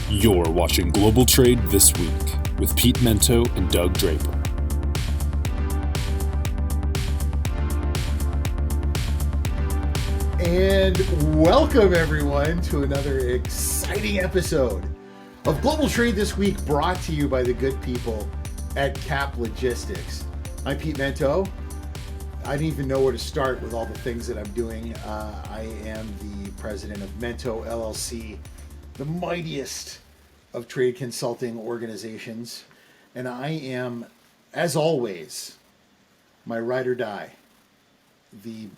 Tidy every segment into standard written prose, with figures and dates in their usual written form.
You're watching Global Trade This Week with Pete Mento and Doug Draper. And welcome everyone to another exciting episode of Global Trade This Week, brought to you by the good people at Cap Logistics. I'm Pete Mento. I didn't even know where to start with all the things that I'm doing. I am the president of Mento LLC, the mightiest of trade consulting organizations. And I am, as always, my ride or die. The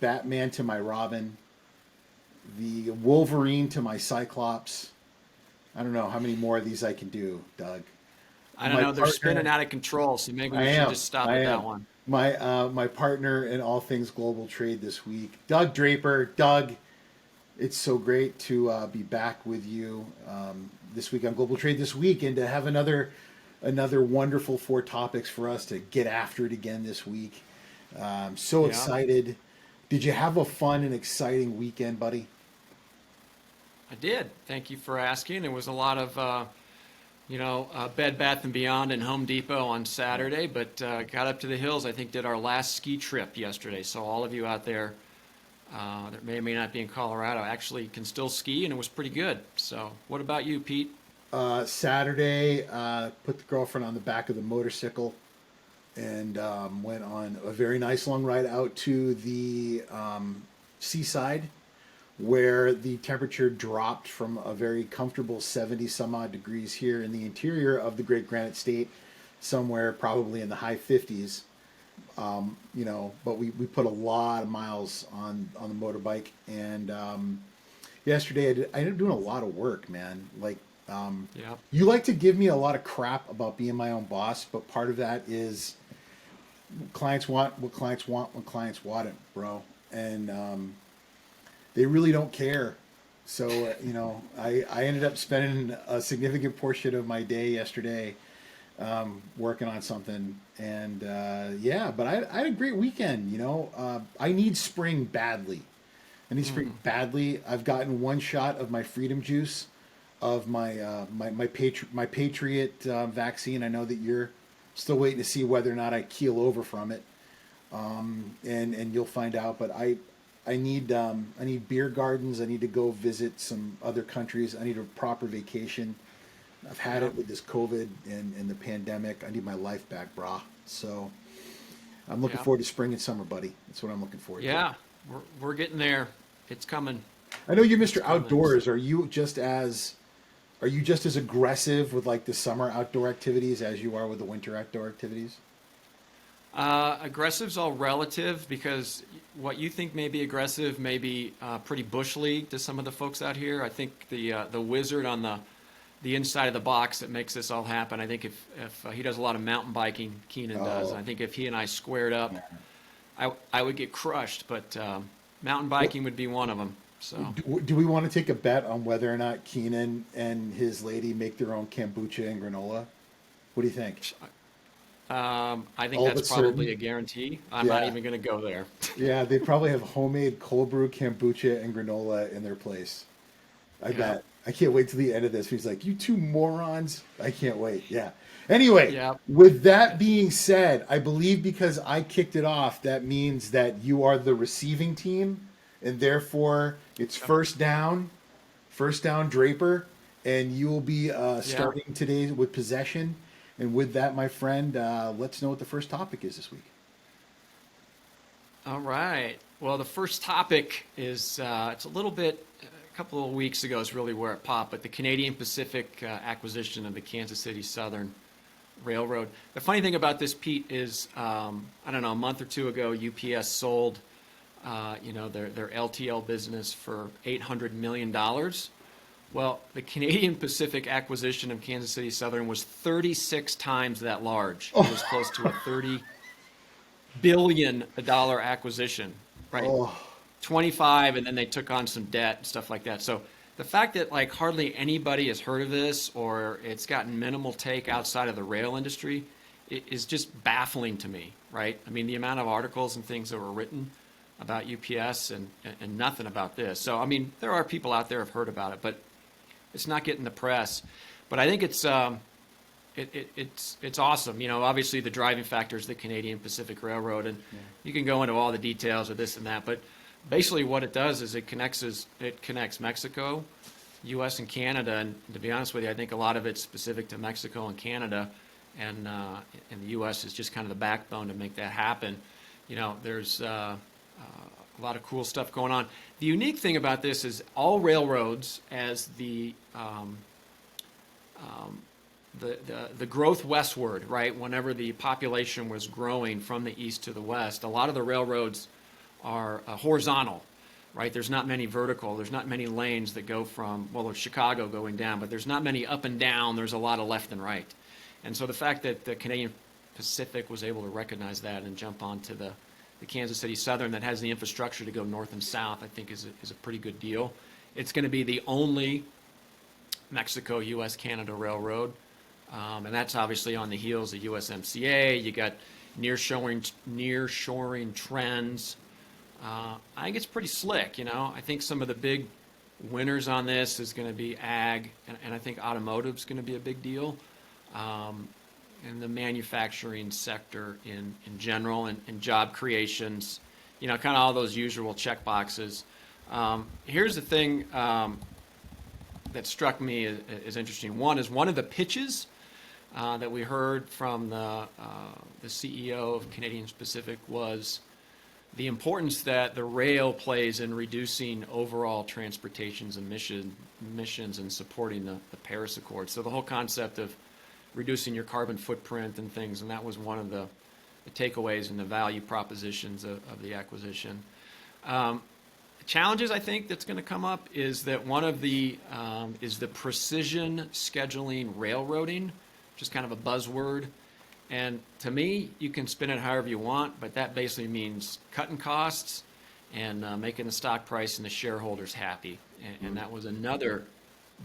Batman to my Robin, the Wolverine to my Cyclops. I don't know how many more of these I can do, Doug. I don't know. They're spinning out of control, so maybe we should just stop at that one. My partner in all things global trade this week, Doug Draper. Doug, it's so great to be back with you this week on Global Trade This Week, and to have another wonderful 4 topics for us to get after it again this week. So excited. Did you have a fun and exciting weekend, buddy? I did. Thank you for asking. There was a lot of, Bed Bath & Beyond and Home Depot on Saturday, but got up to the hills. I think did our last ski trip yesterday. So all of you out there that may or may not be in Colorado actually can still ski, and it was pretty good. So what about you, Pete? Saturday, put the girlfriend on the back of the motorcycle and went on a very nice long ride out to the seaside, where the temperature dropped from a very comfortable 70 some odd degrees here in the interior of the Great Granite State, somewhere probably in the high 50s. But we put a lot of miles on the motorbike, and yesterday I ended up doing a lot of work, man. You like to give me a lot of crap about being my own boss, but part of that is clients want what clients want when clients want it, bro. And they really don't care. So, I ended up spending a significant portion of my day yesterday working on something. And but I had a great weekend. I need spring badly. I've gotten one shot of my Freedom Juice, of my Patriot vaccine. I know that you're still waiting to see whether or not I keel over from it, and you'll find out. But I need beer gardens. I need to go visit some other countries. I need a proper vacation. I've had it with this COVID and the pandemic. I need my life back, brah. So I'm looking forward to spring and summer, buddy. That's what I'm looking forward to. Yeah, we're getting there. It's coming. I know you're Mr. Outdoors. Are you just as aggressive with like the summer outdoor activities as you are with the winter outdoor activities? Aggressive's all relative, because what you think may be aggressive may be pretty bush league to some of the folks out here. I think the wizard on the inside of the box that makes this all happen, I think if he does a lot of mountain biking, Keenan does, and I think if he and I squared up, I would get crushed, but mountain biking would be one of them. So, do we want to take a bet on whether or not Keenan and his lady make their own kombucha and granola? What do you think? I think that's probably a guarantee. I'm not even going to go there. Yeah, they probably have homemade cold brew kombucha and granola in their place. I bet. I can't wait till the end of this. He's like, "You two morons." I can't wait. Yeah. Anyway, with that being said, I believe because I kicked it off, that means that you are the receiving team, and therefore it's first down Draper, and you will be starting today with possession. And with that, my friend, let's know what the first topic is this week. All right. Well, the first topic is it's a little bit, a couple of weeks ago is really where it popped, but the Canadian Pacific acquisition of the Kansas City Southern Railroad. The funny thing about this, Pete, is a month or two ago, UPS sold their LTL business for $800 million. Well, the Canadian Pacific acquisition of Kansas City Southern was 36 times that large. It was close to a $30 billion acquisition, right? 25, and then they took on some debt and stuff like that. So the fact that like hardly anybody has heard of this, or it's gotten minimal take outside of the rail industry, is just baffling to me, right? I mean, the amount of articles and things that were written about UPS and nothing about this. So, I mean, there are people out there who have heard about it, but it's not getting the press. But I think it's awesome. You know, obviously the driving factor is the Canadian Pacific Railroad, and you can go into all the details of this and that. But basically, what it does is it connects Mexico, U.S. and Canada. And to be honest with you, I think a lot of it's specific to Mexico and Canada, and the U.S. is just kind of the backbone to make that happen. You know, there's a lot of cool stuff going on. The unique thing about this is all railroads, as the growth westward, right? Whenever the population was growing from the east to the west, a lot of the railroads are horizontal, right? There's not many vertical. There's not many lanes that go from, well, there's Chicago going down, but there's not many up and down. There's a lot of left and right. And so the fact that the Canadian Pacific was able to recognize that and jump onto the Kansas City Southern that has the infrastructure to go north and south, I think is a pretty good deal. It's going to be the only Mexico, U.S., Canada railroad. And that's obviously on the heels of USMCA. You got nearshoring trends. I think it's pretty slick, you know. I think some of the big winners on this is going to be ag, and I think automotive is going to be a big deal. And the manufacturing sector in general, and job creations, you know, kind of all those usual check boxes. Here's the thing that struck me as interesting. One of the pitches that we heard from the CEO of Canadian Pacific was the importance that the rail plays in reducing overall transportation's emissions and supporting the Paris Accord. So the whole concept of reducing your carbon footprint and things, and that was one of the takeaways and the value propositions of the acquisition. Challenges I think that's going to come up is that one of the is the precision scheduling railroading, which is kind of a buzzword. And to me, you can spin it however you want, but that basically means cutting costs and making the stock price and the shareholders happy. And that was another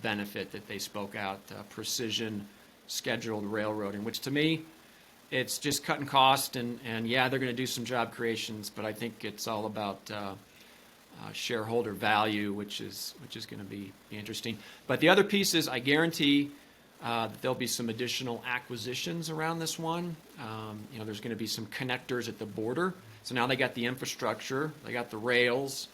benefit that they spoke out, precision scheduled railroading, which to me, it's just cutting cost. And yeah, they're going to do some job creations, but I think it's all about shareholder value, which is going to be interesting. But the other piece is, I guarantee that there'll be some additional acquisitions around this one. You know, there's going to be some connectors at the border. So now they got the infrastructure, they got the rails,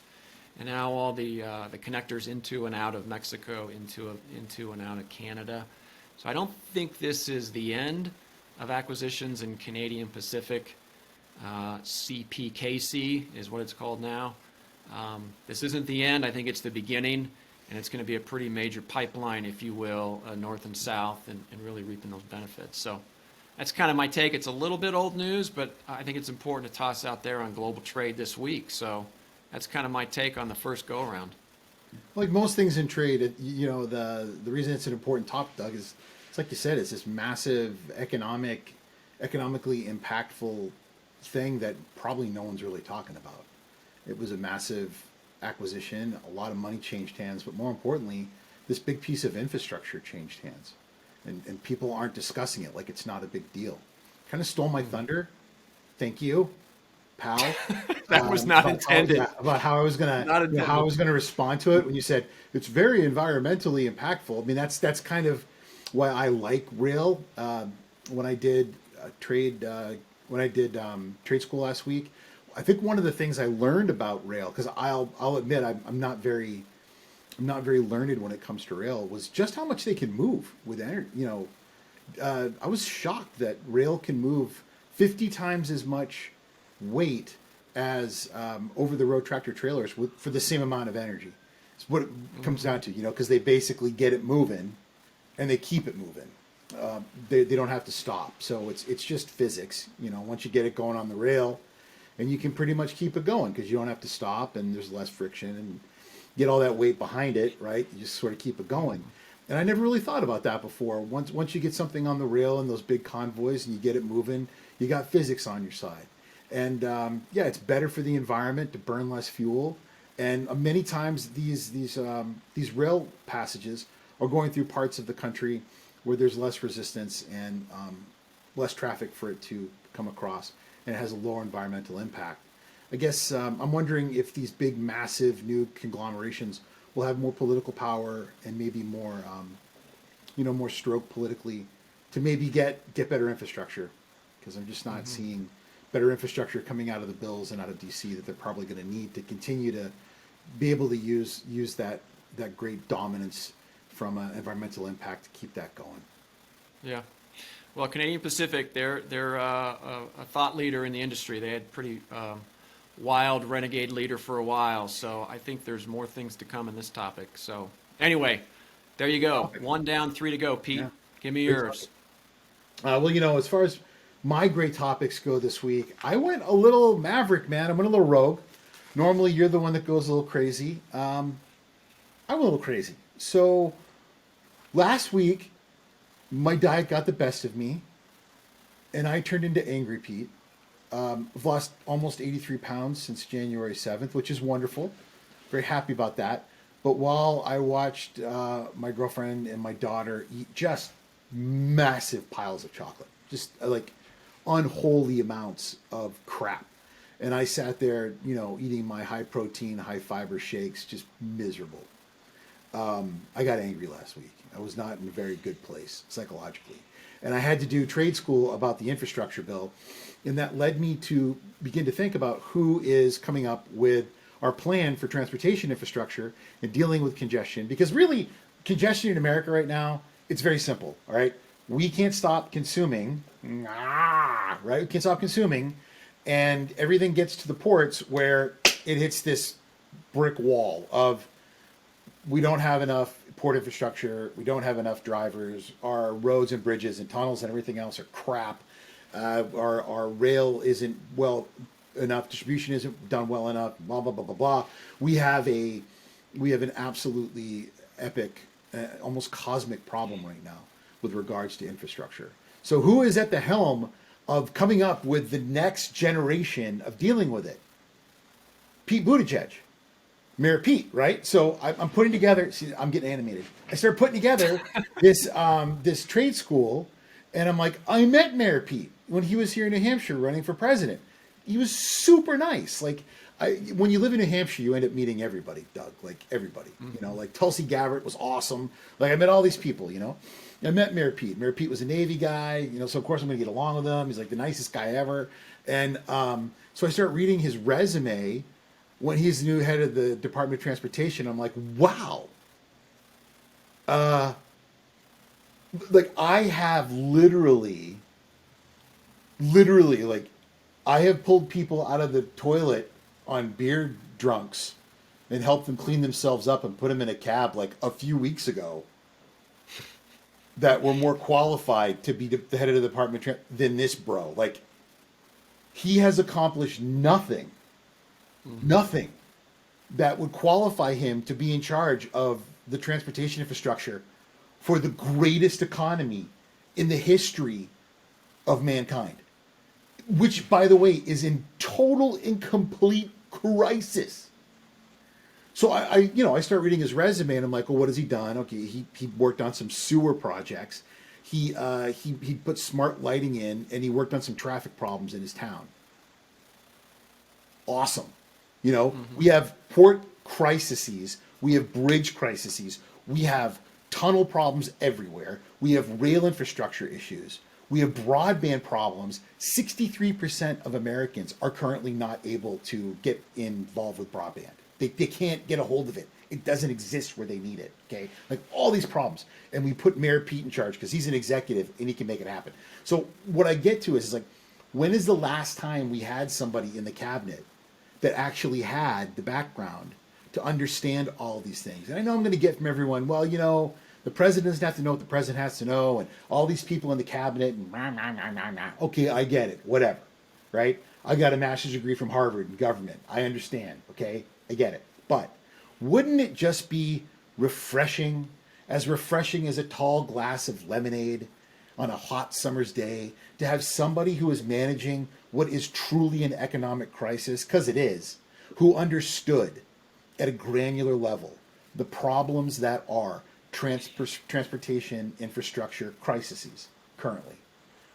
and now all the connectors into and out of Mexico, into and out of Canada. So I don't think this is the end of acquisitions in Canadian Pacific. CPKC is what it's called now. This isn't the end. I think it's the beginning, and it's going to be a pretty major pipeline, if you will, north and south, and really reaping those benefits. So that's kind of my take. It's a little bit old news, but I think it's important to toss out there on global trade this week. So that's kind of my take on the first go-around. Like most things in trade, you know, the reason it's an important topic, Doug, is it's like you said, it's this massive economically impactful thing that probably no one's really talking about. It was a massive acquisition, a lot of money changed hands, but more importantly, this big piece of infrastructure changed hands, and people aren't discussing it like it's not a big deal. Kind of stole my thunder. Thank you, pal. That was not intended. About how I was gonna respond to it when you said it's very environmentally impactful. I mean, that's kind of why I like rail. When I did trade school last week, I think one of the things I learned about rail, because I'll admit I'm not very learned when it comes to rail, was just how much they can move with energy. You know, I was shocked that rail can move 50 times as much weight as over-the-road tractor trailers for the same amount of energy. It's what it comes down to, you know, because they basically get it moving and they keep it moving. They don't have to stop. So it's just physics. You know, once you get it going on the rail, and you can pretty much keep it going because you don't have to stop and there's less friction and get all that weight behind it, right? You just sort of keep it going. And I never really thought about that before. Once you get something on the rail and those big convoys and you get it moving, you got physics on your side. And yeah, it's better for the environment to burn less fuel. And many times these rail passages are going through parts of the country where there's less resistance and less traffic for it to come across, and it has a lower environmental impact. I guess I'm wondering if these big, massive new conglomerations will have more political power and maybe more, more stroke politically to maybe get better infrastructure, because I'm just not seeing better infrastructure coming out of the bills and out of DC that they're probably going to need to continue to be able to use that great dominance from environmental impact to keep that going. Yeah. Well, Canadian Pacific, they're a thought leader in the industry. They had pretty wild renegade leader for a while, so I think there's more things to come in this topic. So anyway, there you go. 1 down, 3 to go. Pete, Yeah. give me yours. Well, as far as my great topics go this week, I went a little maverick, man. I went a little rogue. Normally, you're the one that goes a little crazy. I went a little crazy. So last week, my diet got the best of me, and I turned into Angry Pete. I've lost almost 83 pounds since January 7th, which is wonderful. Very happy about that. But while I watched my girlfriend and my daughter eat just massive piles of chocolate, just like unholy amounts of crap, and I sat there, eating my high protein, high fiber shakes, just miserable. I got angry last week. I was not in a very good place psychologically. And I had to do trade school about the infrastructure bill. And that led me to begin to think about who is coming up with our plan for transportation infrastructure and dealing with congestion. Because really, congestion in America right now, it's very simple, all right? We can't stop consuming, right? We can't stop consuming. And everything gets to the ports where it hits this brick wall of, we don't have enough port infrastructure. We don't have enough drivers. Our roads and bridges and tunnels and everything else are crap. Our rail isn't well enough. Distribution isn't done well enough. Blah blah blah blah blah. We have an absolutely epic, almost cosmic problem right now with regards to infrastructure. So who is at the helm of coming up with the next generation of dealing with it? Pete Buttigieg. Mayor Pete, right? So I'm putting together. See, I'm getting animated. I started putting together this trade school, and I'm like, I met Mayor Pete when he was here in New Hampshire running for president. He was super nice. Like, when you live in New Hampshire, you end up meeting everybody, Doug. Like everybody, like Tulsi Gabbard was awesome. Like I met all these people. I met Mayor Pete. Mayor Pete was a Navy guy. So of course I'm going to get along with him. He's like the nicest guy ever. And so I start reading his resume. When he's the new head of the Department of Transportation, I'm like, wow. Like I have literally, like, I have pulled people out of the toilet on beer drunks and helped them clean themselves up and put them in a cab like a few weeks ago that were more qualified to be the head of the Department than this bro. Like, he has accomplished nothing that would qualify him to be in charge of the transportation infrastructure for the greatest economy in the history of mankind, which, by the way, is in total and complete crisis. So I start reading his resume and I'm like, well, what has he done? Okay, he worked on some sewer projects. He put smart lighting in, and he worked on some traffic problems in his town. Awesome. We have port crises, we have bridge crises, we have tunnel problems everywhere, we have rail infrastructure issues, we have broadband problems. 63% of Americans are currently not able to get involved with broadband. They can't get a hold of it. It doesn't exist where they need it, okay? Like all these problems. And we put Mayor Pete in charge because he's an executive and he can make it happen. So what I get to is like, when is the last time we had somebody in the cabinet that actually had the background to understand all these things? And I know I'm going to get from everyone, well, the president doesn't have to know what the president has to know, and all these people in the cabinet, and rah, rah, rah, rah, rah. Okay, I get it, whatever, right? I got a master's degree from Harvard in government. I understand, okay? I get it. But wouldn't it just be refreshing as a tall glass of lemonade on a hot summer's day to have somebody who is managing what is truly an economic crisis, because it is, who understood at a granular level the problems that are transportation infrastructure crises currently?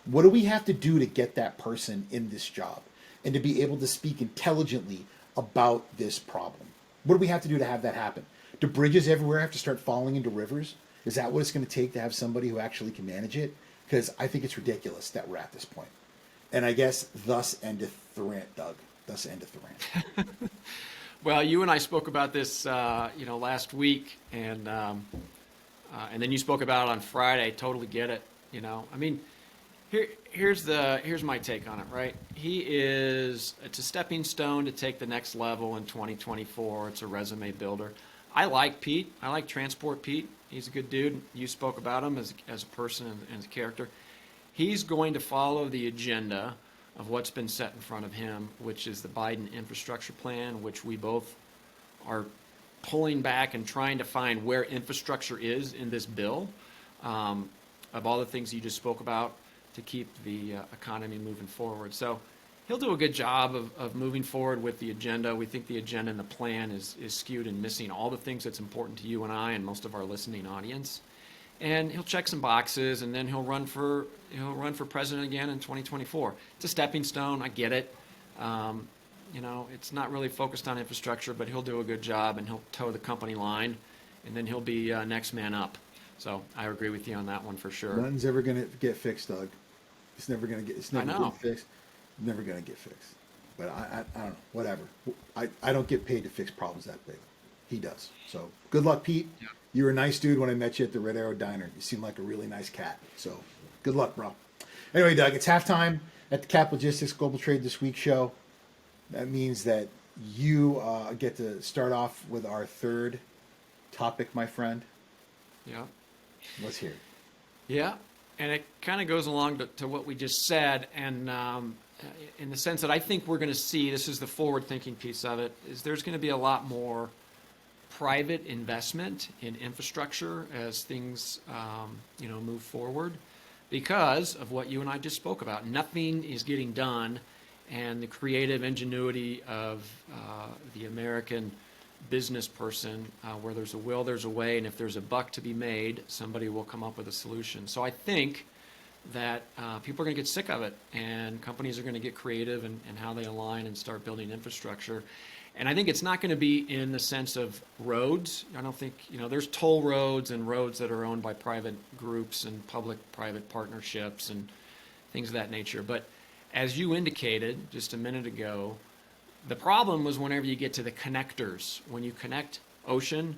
What do we have to do to get that person in this job and to be able to speak intelligently about this problem? What do we have to do to have that happen? Do bridges everywhere have to start falling into rivers? Is that what it's going to take to have somebody who actually can manage it? Because I think it's ridiculous that we're at this point. And I guess thus endeth the rant, Doug. Thus endeth the rant. Well, you and I spoke about this, last week, and then you spoke about it on Friday. Totally get it. I mean, here's my take on it. Right? It's a stepping stone to take the next level in 2024. It's a resume builder. I like Pete. I like Transport Pete. He's a good dude. You spoke about him as a person and as a character. He's going to follow the agenda of what's been set in front of him, which is the Biden infrastructure plan, which we both are pulling back and trying to find where infrastructure is in this bill, of all the things you just spoke about to keep the economy moving forward. So he'll do a good job of moving forward with the agenda. We think the agenda and the plan is skewed and missing all the things that's important to you and I and most of our listening audience. And he'll check some boxes, and then he'll run for president again in 2024. It's a stepping stone. I get it. It's not really focused on infrastructure, but he'll do a good job, and he'll toe the company line, and then he'll be next man up. So I agree with you on that one for sure. Nothing's ever going to get fixed, Doug. It's never going to get. It's never I know. getting fixed. It's never going to get fixed. But I don't know. Whatever. I don't get paid to fix problems that big. He does. So good luck, Pete. Yeah. You were a nice dude when I met you at the Red Arrow Diner. You seem like a really nice cat. So good luck, bro. Anyway, Doug, it's halftime at the Cap Logistics Global Trade This Week show. That means that you get to start off with our third topic, my friend. Yeah. Let's hear it. Yeah, and it kind of goes along to what we just said, and in the sense that I think we're going to see, this is the forward-thinking piece of it, is there's going to be a lot more private investment in infrastructure as things, move forward, because of what you and I just spoke about. Nothing is getting done, and the creative ingenuity of the American business person, where there's a will, there's a way, and if there's a buck to be made, somebody will come up with a solution. So I think that people are going to get sick of it, and companies are going to get creative in how they align and start building infrastructure. And I think it's not going to be in the sense of roads. I don't think, there's toll roads and roads that are owned by private groups and public-private partnerships and things of that nature. But as you indicated just a minute ago, the problem was whenever you get to the connectors, when you connect ocean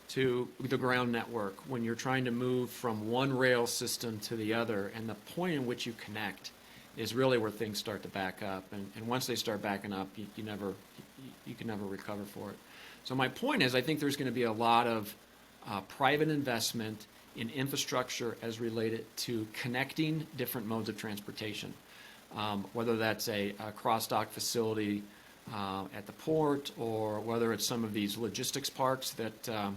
to the ground network, when you're trying to move from one rail system to the other, and the point in which you connect is really where things start to back up. And once they start backing up, you can never recover for it. So my point is, I think there's going to be a lot of private investment in infrastructure as related to connecting different modes of transportation, whether that's a cross-dock facility at the port, or whether it's some of these logistics parks that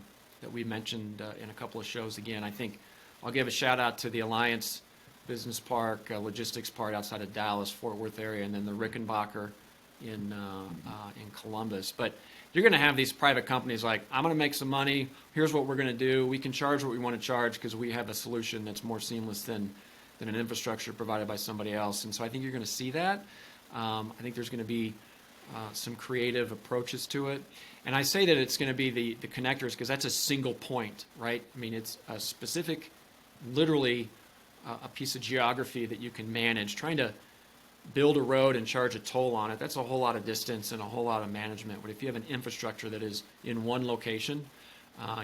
we mentioned in a couple of shows. Again, I think I'll give a shout out to the Alliance Business Park, logistics park outside of Dallas, Fort Worth area, and then the Rickenbacker in Columbus. But you're going to have these private companies like, I'm going to make some money. Here's what we're going to do. We can charge what we want to charge because we have a solution that's more seamless than an infrastructure provided by somebody else. And so I think you're going to see that. I think there's going to be some creative approaches to it. And I say that it's going to be the connectors because that's a single point, right? I mean, it's a specific, literally a piece of geography that you can manage. Trying to build a road and charge a toll on it, that's a whole lot of distance and a whole lot of management. But if you have an infrastructure that is in one location,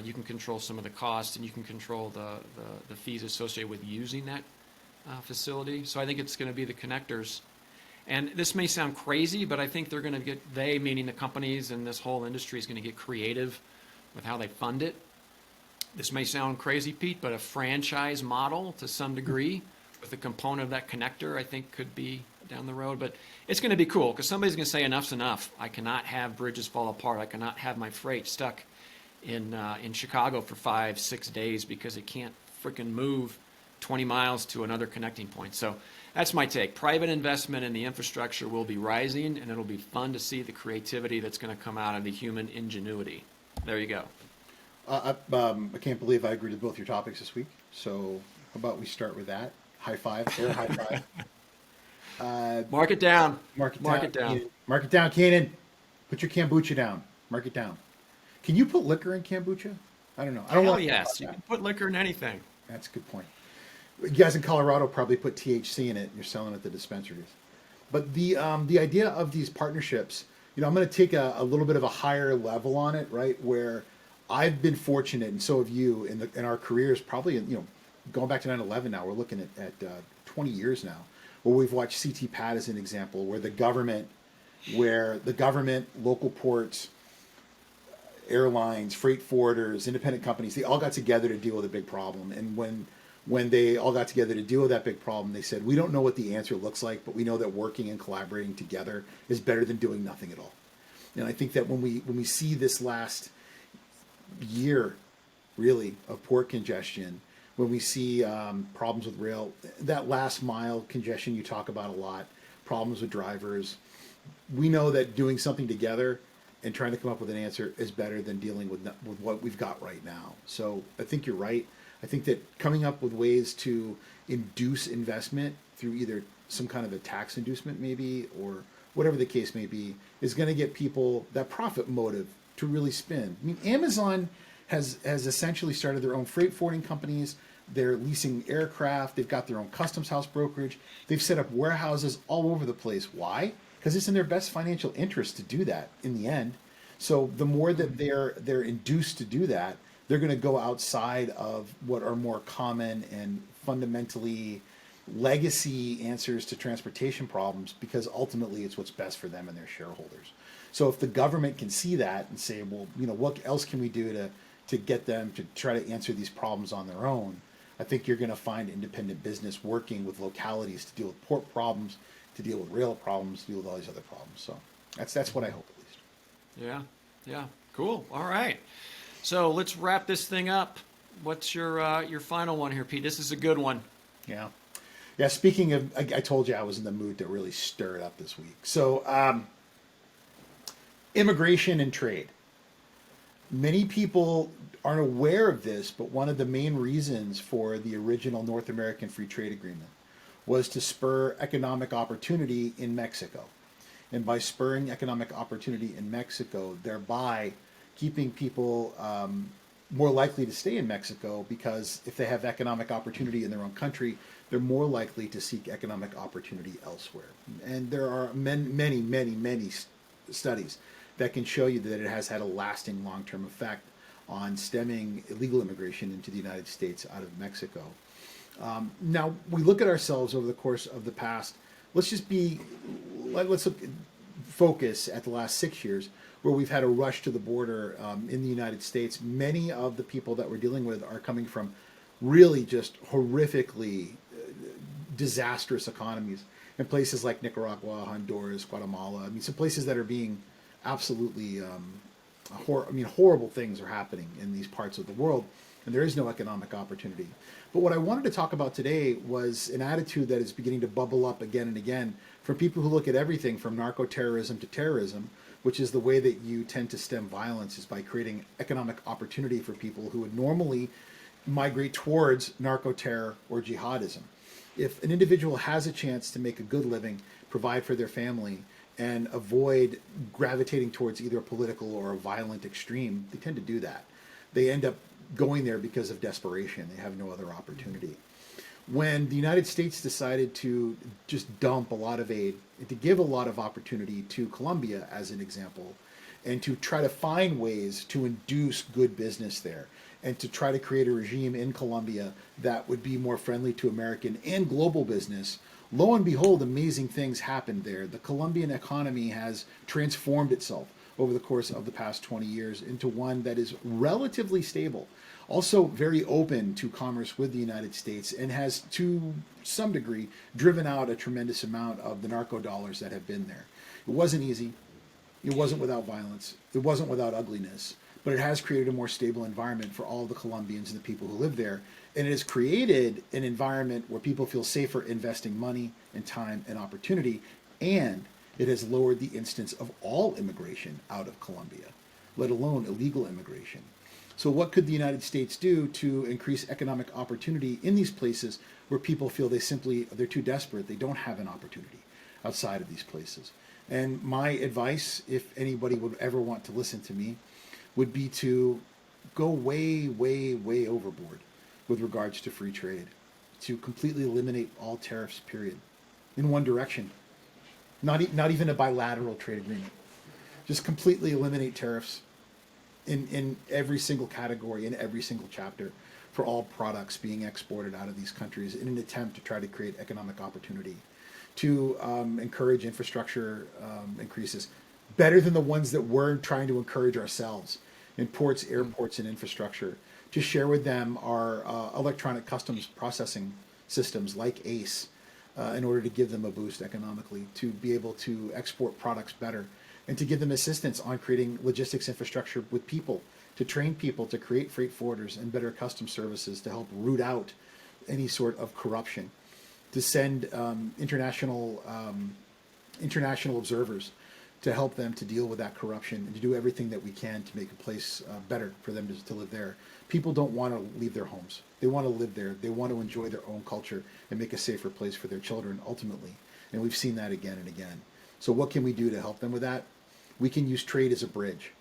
you can control some of the costs and you can control the fees associated with using that facility. So I think it's going to be the connectors. And this may sound crazy, but I think they're going to get, meaning the companies and this whole industry, is going to get creative with how they fund it. This may sound crazy, Pete, but a franchise model to some degree with a component of that connector, I think could be down the road. But it's going to be cool because somebody's going to say enough's enough. I cannot have bridges fall apart. I cannot have my freight stuck in Chicago for 5-6 days because it can't freaking move 20 miles to another connecting point. So that's my take. Private investment in the infrastructure will be rising, and it'll be fun to see the creativity that's going to come out of the human ingenuity. There you go. I can't believe I agreed with both your topics this week. So how about we start with that? High five. Air high five. Mark it down. Mark it Mark down. it down. Mark it down, Kanan. Put your kombucha down. Mark it down. Can you put liquor in kombucha? I don't know. I don't Hell want to talk yes, about you that. can put liquor in anything. That's a good point. You guys in Colorado probably put THC in it. And you're selling it at the dispensaries. But the idea of these partnerships, I'm going to take a little bit of a higher level on it, right? Where I've been fortunate, and so have you, in our careers, probably, going back to 9/11 now, we're looking at 20 years now, where we've watched CT-PAT as an example, where the government, local ports, airlines, freight forwarders, independent companies, they all got together to deal with a big problem. And when they all got together to deal with that big problem, they said, we don't know what the answer looks like, but we know that working and collaborating together is better than doing nothing at all. And I think that when we see this last year, really, of port congestion, when we see problems with rail, that last mile congestion you talk about a lot, problems with drivers, we know that doing something together and trying to come up with an answer is better than dealing with what we've got right now. So I think you're right. I think that coming up with ways to induce investment through either some kind of a tax inducement maybe, or whatever the case may be, is going to get people that profit motive to really spend. I mean, Amazon has essentially started their own freight forwarding companies. They're leasing aircraft. They've got their own customs house brokerage. They've set up warehouses all over the place. Why? Because it's in their best financial interest to do that in the end. So the more that they're induced to do that, they're going to go outside of what are more common and fundamentally legacy answers to transportation problems, because ultimately it's what's best for them and their shareholders. So if the government can see that and say, well, what else can we do to get them to try to answer these problems on their own, I think you're going to find independent business working with localities to deal with port problems, to deal with rail problems, to deal with all these other problems. So that's what I hope, at least. Yeah, cool. All right. So let's wrap this thing up. What's your final one here, Pete? This is a good one. Yeah. Speaking of, I told you I was in the mood to really stir it up this week. So, immigration and trade. Many people aren't aware of this, but one of the main reasons for the original North American Free Trade Agreement was to spur economic opportunity in Mexico. And by spurring economic opportunity in Mexico, thereby keeping people more likely to stay in Mexico, because if they have economic opportunity in their own country, they're more likely to seek economic opportunity elsewhere. And there are many studies that can show you that it has had a lasting long-term effect on stemming illegal immigration into the United States out of Mexico. Now, we look at ourselves over the course of the past, let's focus at the last 6 years, where we've had a rush to the border in the United States. Many of the people that we're dealing with are coming from really just horrifically disastrous economies in places like Nicaragua, Honduras, Guatemala. I mean, some places that are being absolutely horrible things are happening in these parts of the world, and there is no economic opportunity. But what I wanted to talk about today was an attitude that is beginning to bubble up again and again from people who look at everything from narco-terrorism to terrorism, which is the way that you tend to stem violence, is by creating economic opportunity for people who would normally migrate towards narco-terror or jihadism. If an individual has a chance to make a good living, provide for their family, and avoid gravitating towards either a political or a violent extreme, they tend to do that. They end up going there because of desperation. They have no other opportunity. When the United States decided to just dump a lot of aid and to give a lot of opportunity to Colombia, as an example, and to try to find ways to induce good business there, and to try to create a regime in Colombia that would be more friendly to American and global business, lo and behold, amazing things happened there. The Colombian economy has transformed itself over the course of the past 20 years into one that is relatively stable, also very open to commerce with the United States, and has, to some degree, driven out a tremendous amount of the narco dollars that have been there. It wasn't easy. It wasn't without violence. It wasn't without ugliness. But it has created a more stable environment for all the Colombians and the people who live there. And it has created an environment where people feel safer investing money and time and opportunity. And it has lowered the instance of all immigration out of Colombia, let alone illegal immigration. So what could the United States do to increase economic opportunity in these places where people feel they're too desperate, they don't have an opportunity outside of these places? And my advice, if anybody would ever want to listen to me, would be to go way, way, way overboard with regards to free trade, to completely eliminate all tariffs, period, in one direction. Not even a bilateral trade agreement. Just completely eliminate tariffs in every single category, in every single chapter, for all products being exported out of these countries in an attempt to try to create economic opportunity, to encourage infrastructure increases, better than the ones that we're trying to encourage ourselves in ports, airports, and infrastructure, to share with them our electronic customs processing systems like ACE in order to give them a boost economically, to be able to export products better, and to give them assistance on creating logistics infrastructure with people, to train people to create freight forwarders and better customs services to help root out any sort of corruption, to send international observers to help them to deal with that corruption, and to do everything that we can to make a place better for them to live there. People don't want to leave their homes. They want to live there. They want to enjoy their own culture and make a safer place for their children ultimately. And we've seen that again and again. So what can we do to help them with that? We can use trade as a bridge.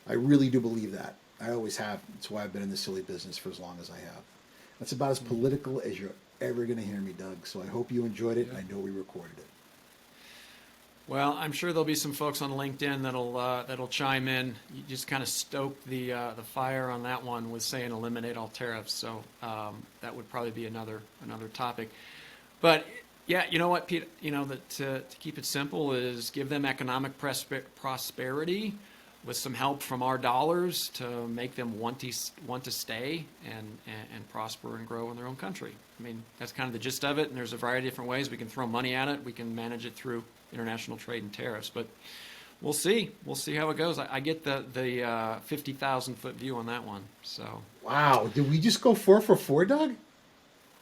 I really do believe that. I always have. That's why I've been in this silly business for as long as I have. That's about as political as you're ever going to hear me, Doug. So I hope you enjoyed it. I know we recorded it. Well, I'm sure there'll be some folks on LinkedIn that'll chime in. You just kind of stoked the fire on that one with saying eliminate all tariffs. So that would probably be another topic. But yeah, you know what, Pete? You know that to keep it simple is give them economic prosperity with some help from our dollars to make them want to stay and prosper and grow in their own country. I mean, that's kind of the gist of it. And there's a variety of different ways we can throw money at it. We can manage it through international trade and tariffs, but we'll see how it goes. I get the 50,000 foot view on that one. So wow, did we just go 4 for 4, Doug?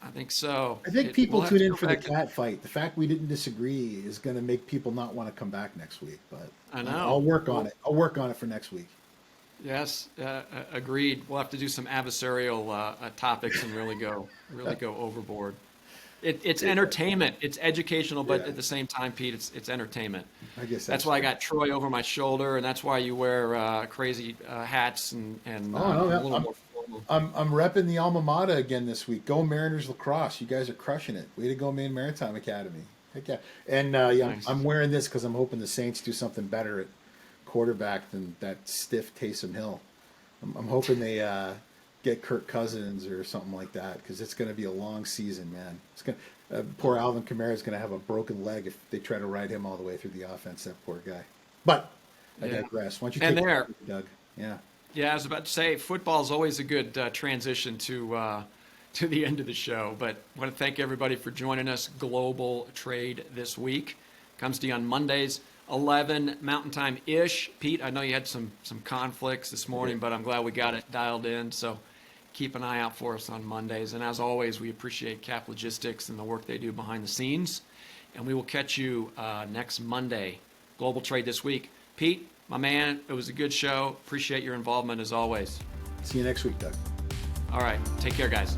I think so. I think people tune in for the cat fight. The fact we didn't disagree is going to make people not want to come back next week. But I know I'll work on it. I'll work on it for next week. Yes, agreed. We'll have to do some adversarial topics and really go overboard. It's entertainment. It's educational, but at the same time, Pete, it's entertainment. I guess that's why I got Troy over my shoulder, and that's why you wear crazy hats and a little more formal. I'm repping the alma mater again this week. Go Mariners lacrosse! You guys are crushing it. Way to go, Maine Maritime Academy. Heck yeah! And Nice. I'm wearing this because I'm hoping the Saints do something better at quarterback than that stiff Taysom Hill. I'm hoping they get Kirk Cousins or something like that, because it's going to be a long season, man. It's going poor Alvin Kamara is going to have a broken leg if they try to ride him all the way through the offense. That poor guy. But I digress. Why don't you take it, Doug? Yeah. Yeah, I was about to say football is always a good transition to the end of the show. But I want to thank everybody for joining us. Global Trade this week comes to you on Mondays, 11 Mountain Time ish. Pete, I know you had some conflicts this morning, but I'm glad we got it dialed in. So keep an eye out for us on Mondays. And as always, we appreciate Cap Logistics and the work they do behind the scenes. And we will catch you next Monday. Global Trade this week. Pete, my man, it was a good show. Appreciate your involvement as always. See you next week, Doug. All right. Take care, guys.